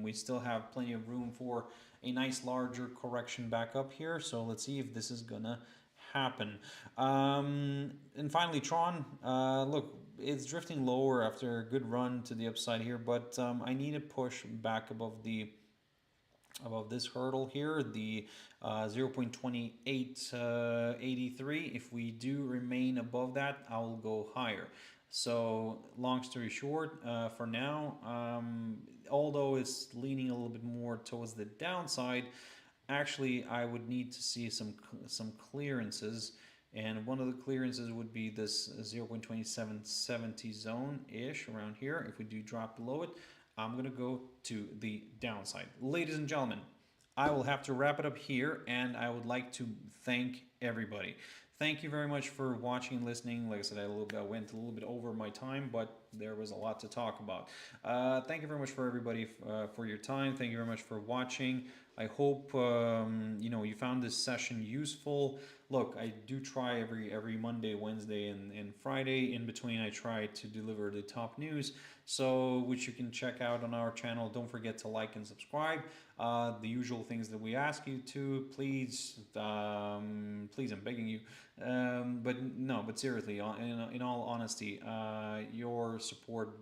We still have plenty of room for a nice larger correction back up here, so let's see if this is gonna happen. And finally, Tron, look, it's drifting lower after a good run to the upside here, but I need to push back above this hurdle here, the 0.2883. If we do remain above that, I'll go higher. So long story short, for now, although it's leaning a little bit more towards the downside, actually I would need to see some clearances. And one of the clearances would be this 0.2770 zone-ish around here. If we do drop below it, I'm going to go to the downside. Ladies and gentlemen, I will have to wrap it up here, and I would like to thank everybody. Thank you very much for watching and listening. Like I said, I went a little bit over my time, but there was a lot to talk about. Thank you very much for everybody for your time. Thank you very much for watching. I hope you found this session useful. Look, I do try every Monday, Wednesday, and Friday. In between, I try to deliver the top news, which you can check out on our channel. Don't forget to like and subscribe. The usual things that we ask you to. Please, please, I'm begging you. But seriously, in all honesty, your support.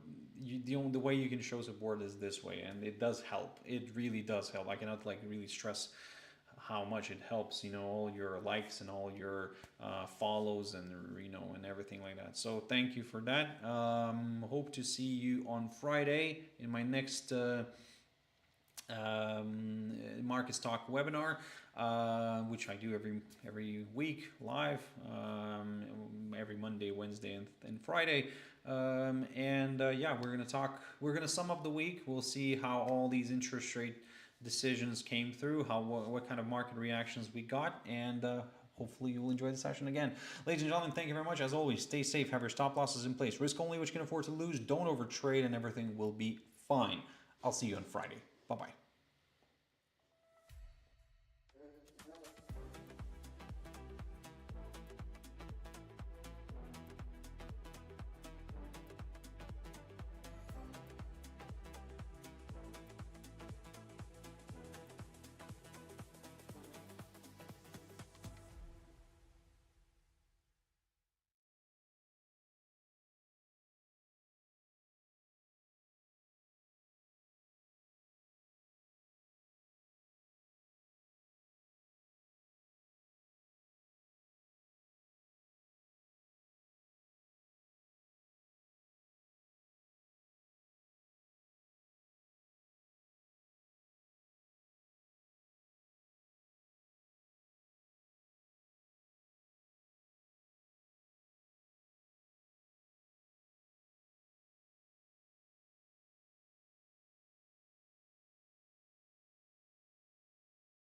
The way you can show support is this way, and it does help. It really does help. I cannot really stress how much it helps. All your likes and all your follows and and everything like that. So thank you for that. Hope to see you on Friday in my next Markets Talk webinar, which I do every week live, every Monday, Wednesday, and Friday. Yeah, we're gonna sum up the week. We'll see how all these interest rate decisions came through, what kind of market reactions we got, and hopefully you'll enjoy the session again. Ladies and gentlemen, thank you very much. As always, stay safe, have your stop losses in place, risk only what you can afford to lose, don't overtrade, and everything will be fine. I'll see you on Friday. Bye-bye.